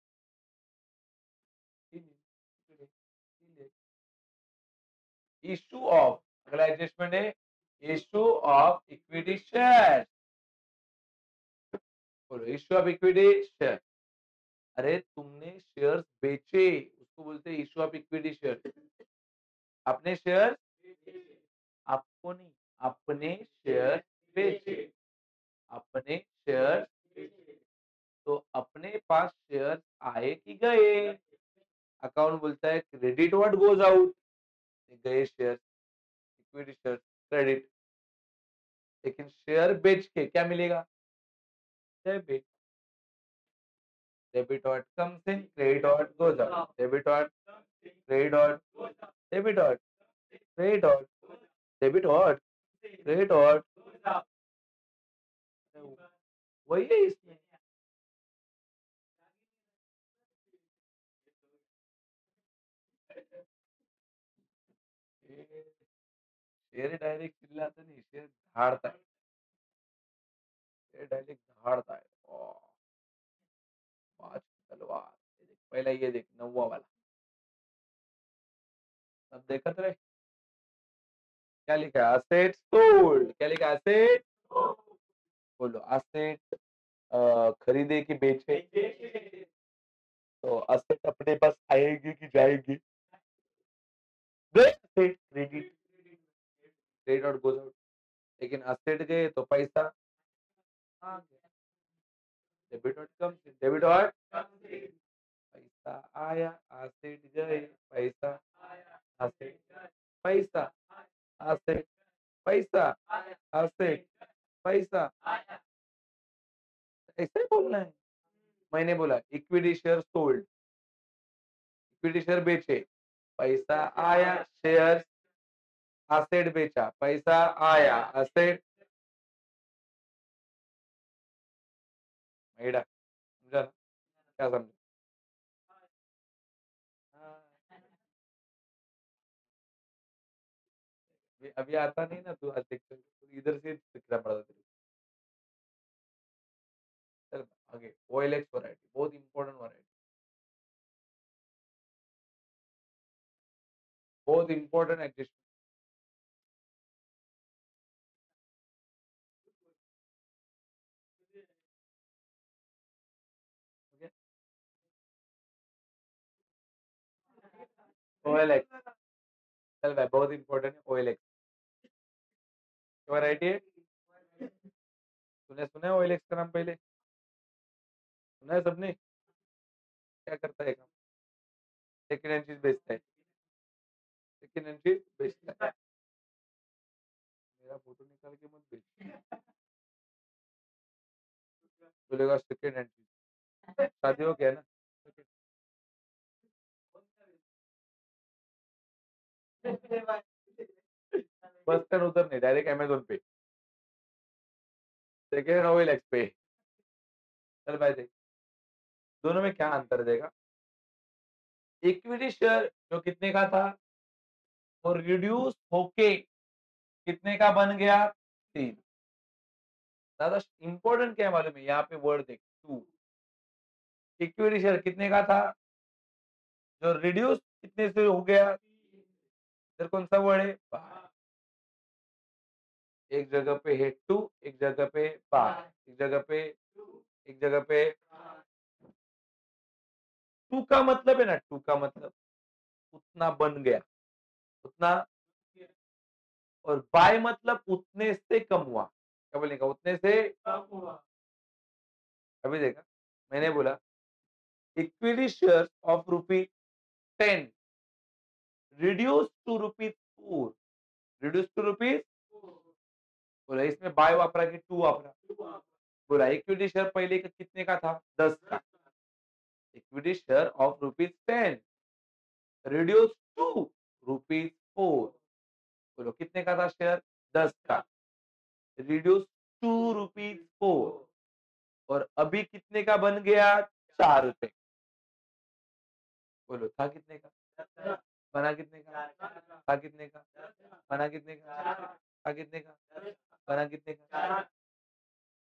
इशू ऑफ, अगला एडजस्टमेंट है इशू ऑफ इक्विटी शेयर, बोलो इशू ऑफ इक्विटी शेयर, अरे तुमने शेयर्स बेचे, उसको बोलते हैं इशू ऑफ इक्विटी शेयर, अपने शेयर, आपको नहीं, अपने शेयर बेचे, अपने शेयर, तो अपने पास शेयर आए कि गए? अकाउंट बोलता है क्रेडिट व्हाट गोज आउट, गए शेयर, इक्विटी शेयर, क्रेडिट, लेकिन शेयर बेच के क्या मिलेगा? Debit, debit what comes in, credit what goes out, debit what, credit what, debit what, credit what, debit what, credit what, वही है इसमें, शेर डायरेक्ट चिल्लाता नहीं, शेर झाड़ता है, शेर डायरेक्ट झाड़ता है, पांच की तलवार, ये देख, पहला ये देख नौवा वाला, अब देखत रहे क्या लिखा है, असेट सोल्ड, क्या लिखा है? असेट, बोलो असेट, खरीदे कि बेचे, तो असेट अपने पास आएगी कि जाएगी? Asset credit, credit out goes out, लेकिन असेट गए तो पैसा आ गया, debit out comes in, debit out, पैसा आया, असेट गए, पैसा, असेट, पैसा, असेट, पैसा, असेट, पैसा, ऐसे ही बोलना है, मैंने बोला equity share sold, equity share बेचे, पैसा आया, शेयर, असेट बेचा, पैसा आया, असेट, मेरा समझा ना? क्या समझा? हाँ, अभी आता नहीं ना, तू आज देख, इधर से सीखना पड़ा तेरे को। चल आगे, ओएलएक्स वैरायटी बहुत इंपॉर्टेंट वैरायटी, बहुत इंपॉर्टेंट एडजस्टमेंट, OLX। चल भाई, बहुत इंपॉर्टेंट है OLX। क्या वैरायटी है? तूने सुना है OLX का नाम पहले? सुना है सबने? क्या करता है काम? सेकेंड हैंड चीज बेचता है। सेकेंड हैंड चीज बेचता है। मेरा फोटो निकाल के मत बेच। बोलेगा सेकेंड हैंड चीज। शादी हो गया ना? बस स्टैंड उधर नहीं, डायरेक्ट अमेजोन पे। सेकेंड हैंड OLX पे। चल भाई देख, दोनों में क्या अंतर देगा? इक्विटी शेयर जो कितने का था, और रिड्यूस होके कितने का बन गया? 3। ज्यादा इंपॉर्टेंट क्या है मालूम है? यहाँ पे वर्ड देख, 2। इक्विटी शेयर कितने का था, जो रिड्यूस कितने से हो गया? इधर कौन सा वर्ड है? बाय। एक जगह पे है 2, एक जगह पे बाय, एक जगह पे, एक जगह पे 2 का मतलब है ना, 2 का मतलब उतना बन गया, उतना। और बाय मतलब उतने से कम हुआ। क्या बोलने का? उतने से कम हुआ। अभी देखा, मैंने बोला equity share of ₹10 reduce to ₹4, reduce to rupees. बोला इसमें बाय वापरा कि 2 वापरा? बोला इक्विटी शेयर पहले का कितने का था? 10 का। Equity share of ₹10 reduce to ₹4। बोलो कितने का था शेयर? 10 का। Reduce to ₹4। और अभी कितने का बन गया? ₹4। बोलो था कितने का? बना कितने का? था कितने का? बना कितने का? था कितने का? बना कितने का?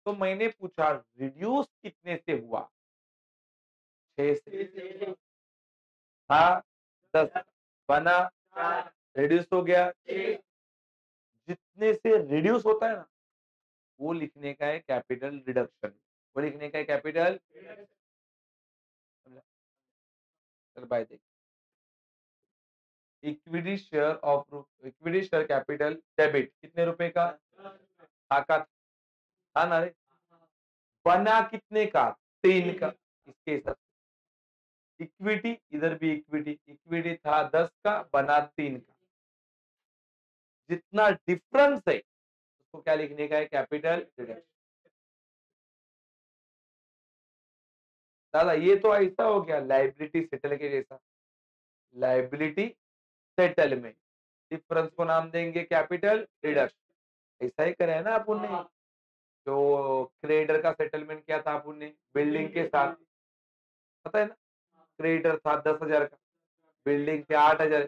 तो मैंने पूछा रिड्यूस कितने से हुआ? 6 से। था 10, बना, रिड्यूस हो गया 6। जितने से रिड्यूस होता है ना, वो लिखने का है कैपिटल रिडक्शन। वो लिखने का है कैपिटल। चल बाय देख, इक्विटी शेयर कैपिटल डेबिट कितने रुपए का? था ना रे? बना कितने का? 3 का। इसके हिसाब से इक्विटी, इधर भी इक्विटी, इक्विटी था 10 का, बना 3 का। जितना डिफरेंस है उसको क्या लिखने का है? Capital reduction. दादा ये तो ऐसा हो गया लाइबिलिटी सेटल के जैसा। लाइबिलिटी सेटलमेंट, डिफरेंस को नाम देंगे कैपिटल रिडक्शन। ऐसा ही करे है ना अपन ने। जो क्रेडिटर का सेटलमेंट किया था अपन ने बिल्डिंग के साथ, पता है ना? क्रेडिटर था 10,000 का, बिल्डिंग के 8,000।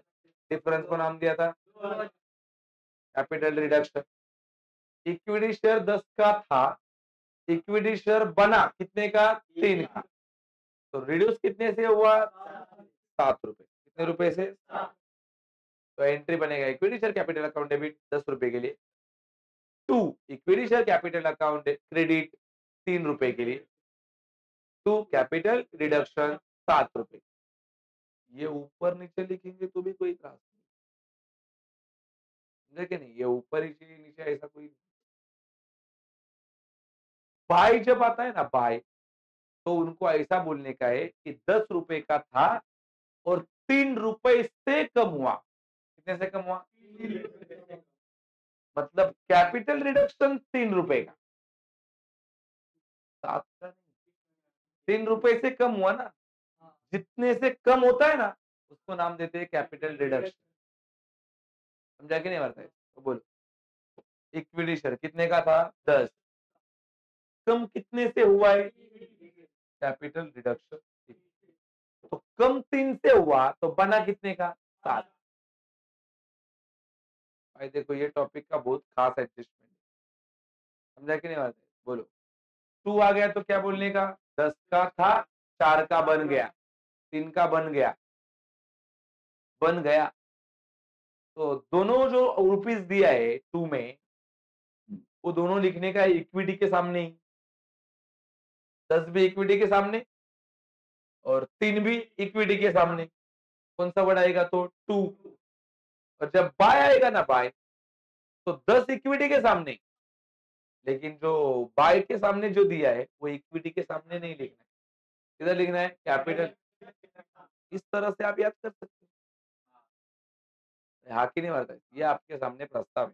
डिफरेंस को नाम दिया था कैपिटल रिडक्शन। इक्विटी शेयर 10 का था, इक्विटी शेयर बना कितने का? 3 का। तो रिड्यूस कितने से हुआ? ₹7। कितने रुपए से? तो एंट्री बनेगा equity share capital account debit ₹10 के लिए, 2 equity share capital account credit ₹3 के लिए, 2 कैपिटल रिडक्शन ₹7। ये ऊपर नीचे लिखेंगे तो भी कोई त्रास नहीं, समझे कि नहीं? ये ऊपर नीचे नीचे ऐसा कोई। बाय जब आता है ना, बाय, तो उनको ऐसा बोलने का है कि ₹10 का था और ₹3 से कम हुआ। कितने से कम हुआ? मतलब कैपिटल रिडक्शन ₹3 का, 7 का नहीं। ₹3 से कम हुआ ना, जितने से कम होता है ना उसको नाम देते हैं कैपिटल रिडक्शन। समझा कि नहीं मारता है? तो बोलो इक्विटी शेयर कितने का था? 10। कम कितने से हुआ है? Capital reduction. तो कम 3 से हुआ तो बना कितने का? 7। भाई देखो ये टॉपिक का बहुत खास एडजस्टमेंट है। समझा कि नहीं मारता है? बोलो 2 आ गया तो क्या बोलने का? 10 का था, 4 का बन गया, 3 का बन गया, बन गया। तो दोनों जो रुपीस दिया है 2 में, वो दोनों लिखने का है इक्विटी के सामने ही। 10 भी इक्विटी के सामने और 3 भी इक्विटी के सामने। कौन सा वर्ड आएगा तो टू। और जब बाय आएगा ना बाय, तो 10 इक्विटी के सामने, लेकिन जो बाय के सामने जो दिया है वो इक्विटी के सामने नहीं लिखना है, किधर लिखना है कैपिटल। इस तरह से आप याद कर सकते हैं। हाँ कि नहीं मारता है? ये आपके सामने प्रस्ताव है।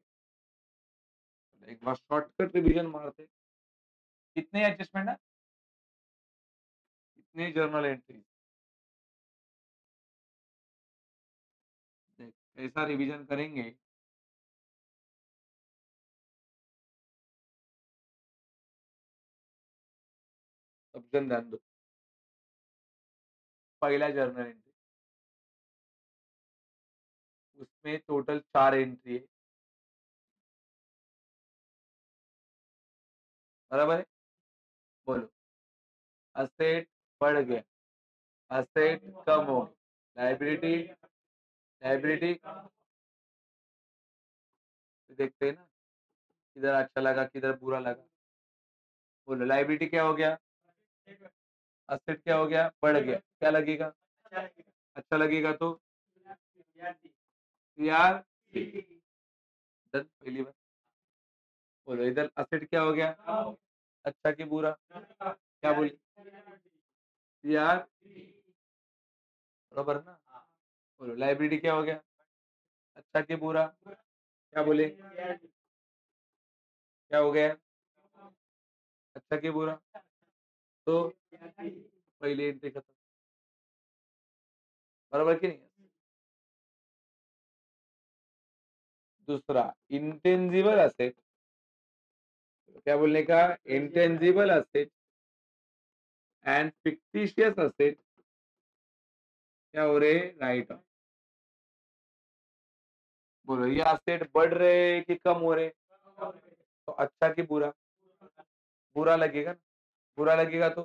एक बार शॉर्टकट रिवीजन मारते हैं। कितने एडजस्टमेंट है, कितने जर्नल एंट्री, ऐसा रिवीजन करेंगे। ऑप्शन ध्यान दो। पहला जर्नल एंट्री, उसमें टोटल 4 एंट्री है, बराबर है। बोलो, असेट बढ़ गया, असेट कम हो गया, लाइबिलिटी, लाइबिलिटी देखते हैं ना, किधर अच्छा लगा किधर बुरा लगा। बोलो लाइबिलिटी क्या हो गया, असेट क्या हो गया, बढ़ गया, क्या लगेगा, अच्छा लगेगा तो यार पहली बार। बोलो इधर असेट क्या हो गया, अच्छा कि बुरा, क्या बोले यार, बराबर ना। बोलो लाइबिलिटी क्या हो गया, अच्छा कि बुरा, क्या बोले, क्या हो गया, अच्छा कि बुरा, तो पहली एंट्री खत्म, बराबर कि नहीं। दूसरा इंटेंजिबल असेट, क्या बोलने का, intangible asset and fictitious asset क्या हो रहे, राइट ऑफ। बोलो ये असेट बढ़ रहे कि कम हो रहे, तो अच्छा कि बुरा, बुरा लगेगा ना, बुरा लगेगा तो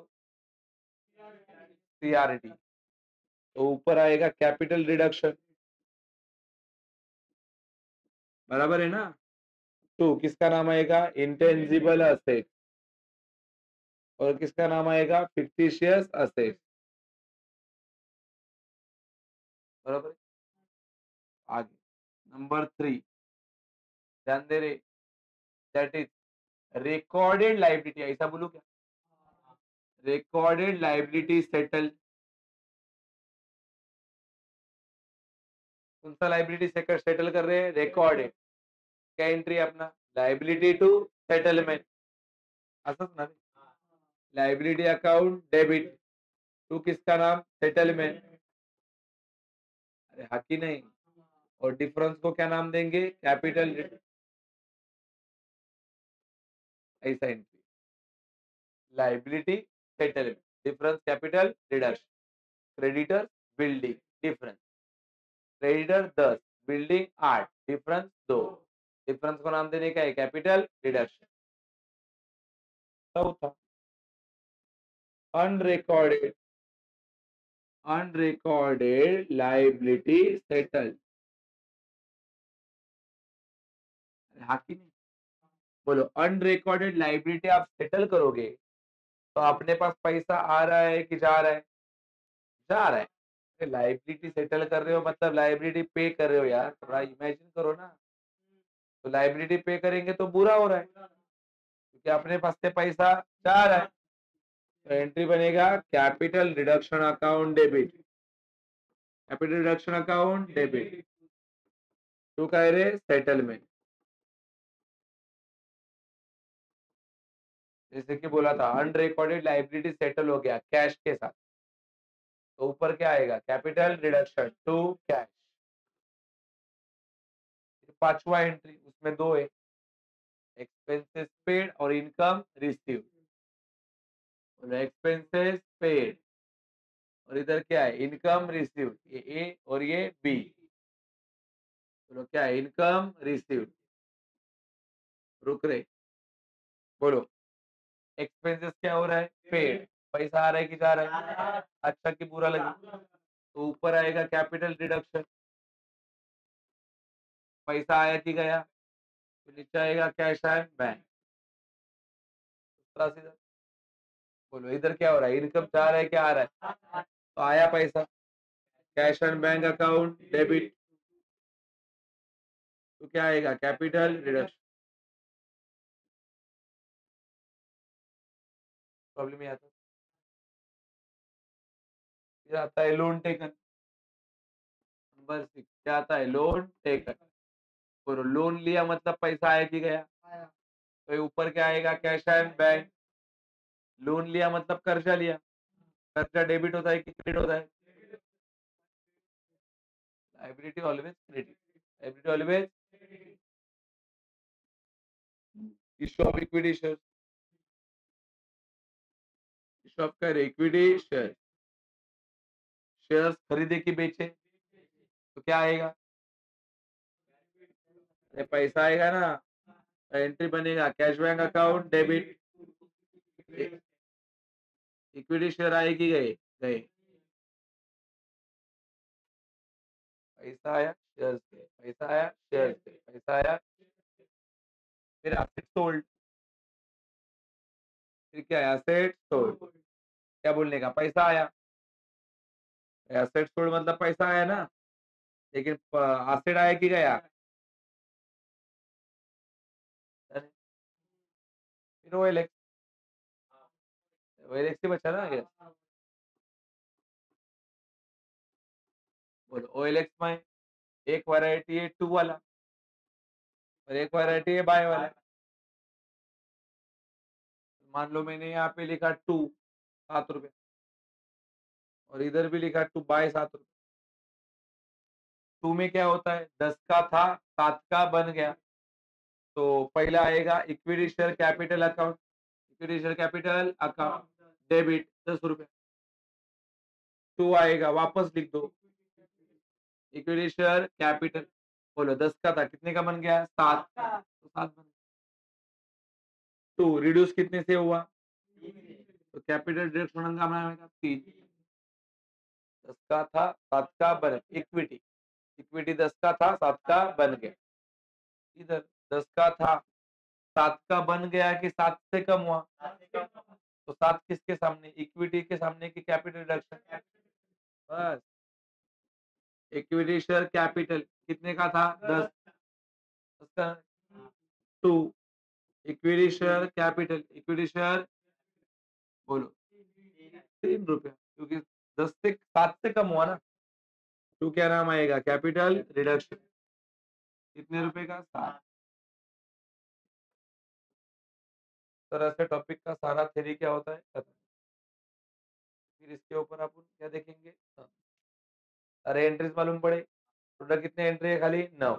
सीआरटी, तो ऊपर आएगा कैपिटल रिडक्शन, बराबर है ना। टू किसका नाम आएगा, इंटेंजिबल असेट, और किसका नाम आएगा, फिक्टिशियस असेट, बराबर है? आगे नंबर 3 ध्यान दे रहे, दैट इज रिकॉर्डेड लाइबिलिटी, ऐसा बोलू क्या, रिकॉर्डेड लाइबिलिटी सेटल। कौन सा लाइबिलिटी सेटल कर रहे हैं, रिकॉर्डेड, क्या एंट्री है अपना, लाइबिलिटी टू सेटलमेंट, असंच ना, लाइबिलिटी अकाउंट डेबिट, टू किसका नाम, सेटलमेंट, अरे हाँ कि नहीं। और डिफरेंस को क्या नाम देंगे, कैपिटल, ऐसा entry, liability settlement, difference capital reduction, creditor building difference, creditor 10, building 8, difference 2, difference को नाम देने का है कैपिटल रिडक्शन। चौथा अनरिकॉर्डेड, अनरिकॉर्डेड लाइबिलिटी सेटल, हाँ कि नहीं। बोलो अनरिकॉर्डेड लाइबिलिटी आप सेटल करोगे तो अपने पास पैसा आ रहा है कि जा रहा है, जा रहा है। लाइबिलिटी सेटल कर रहे हो मतलब लाइबिलिटी पे कर रहे हो यार, थोड़ा इमेजिन करो ना। तो लाइबिलिटी पे करेंगे तो बुरा हो रहा है, क्योंकि अपने पास से पैसा जा रहा है। तो एंट्री बनेगा capital reduction account debit, capital reduction account debit, तो कह रहे सेटलमेंट। जैसे कि बोला था अनरिकॉर्डेड लाइबिलिटी सेटल हो गया कैश के साथ, तो ऊपर क्या आएगा, कैपिटल रिडक्शन टू कैश। पांचवा एंट्री, उसमें दो है, एक्सपेंसेस पेड और इनकम रिसीव। एक्सपेंसेस पेड और इधर क्या है, इनकम रिसीव, ये ए और ये बी। बोलो क्या है, इनकम रिसीव, रुक रहे, बोलो एक्सपेंसेस क्या हो रहा है, पेड, पैसा आ रहा है कि जा रहा है, अच्छा कि बुरा लगे, तो ऊपर आएगा कैपिटल रिडक्शन, पैसा आया कि गया, तो नीचे आएगा कैश एंड बैंक। सीधा, बोलो इधर क्या हो रहा है, इनकम जा रहा है क्या आ रहा है, तो आया पैसा, cash and bank account debit, तो क्या आएगा? Capital reduction. प्रॉब्लम ये आता है। फिर आता है लोन टेकन। नंबर 6 क्या आता है? Loan taken. और लोन लिया मतलब पैसा आया कि गया? तो ये ऊपर क्या आएगा? Cash and bank. लोन लिया मतलब कर्जा लिया। कर्जा डेबिट होता है कि क्रेडिट होता है? Liability always credit. Liability always issue of equity share. Issue of कर इक्विटी शेयर। शेयर्स खरीदे कि बेचे, तो क्या आएगा? ये पैसा आएगा ना, एंट्री बनेगा cash bank account debit. Equity share आएगी, गए गए। पैसा आया शेयर से, पैसा आया शेयर से, पैसा आया। फिर एसेट सोल्ड। फिर क्या है? Asset sold. क्या बोलने का? पैसा आया। एसेट सोल्ड मतलब पैसा आया ना, लेकिन एसेट आया कि गया? अरे, फिर ओएलएक्स। ओएलएक्स से बचा ना ये। बोलो ओएलएक्स में एक वैरायटी है टू वाला और एक वैरायटी है बाय वाला। मान लो मैंने यहाँ पे लिखा टू 7 रुपए और इधर भी लिखा टू बाय 7 रुपए। टू में क्या होता है? 10 का था, 7 का बन गया। तो पहला आएगा equity share capital account. Equity share capital account debit 10 रुपए। टू आएगा, वापस लिख दो। इक्विटी शेयर कैपिटल, बोलो 10 का था, कितने का बन गया? 7, तो 7 बन। टू रिड्यूस कितने से हुआ? तो कैपिटल डिडक्शन का आएगा 3। 10 का था, 7 का बन, इक्विटी। इक्विटी 10 का था, 7 का बन गया। इधर 10 का था, 7 का बन गया कि 7 से कम हुआ? तो 7 किसके सामने? इक्विटी के सामने की कैपिटल रिडक्शन। बस। इक्विटी शेयर कैपिटल कितने का था? 10। 10 का 2। Equity share capital, equity share, बोलो 3 रुपया, क्योंकि 10 से 7 से कम हुआ ना। तो क्या नाम आएगा? Capital reduction. कितने रुपए का? 7। तरह से टॉपिक का सारा थ्योरी क्या होता है? खत्म। फिर इसके ऊपर अपन क्या देखेंगे? सारे एंट्रीज मालूम पड़े। टोटल कितने एंट्री है? खाली 9।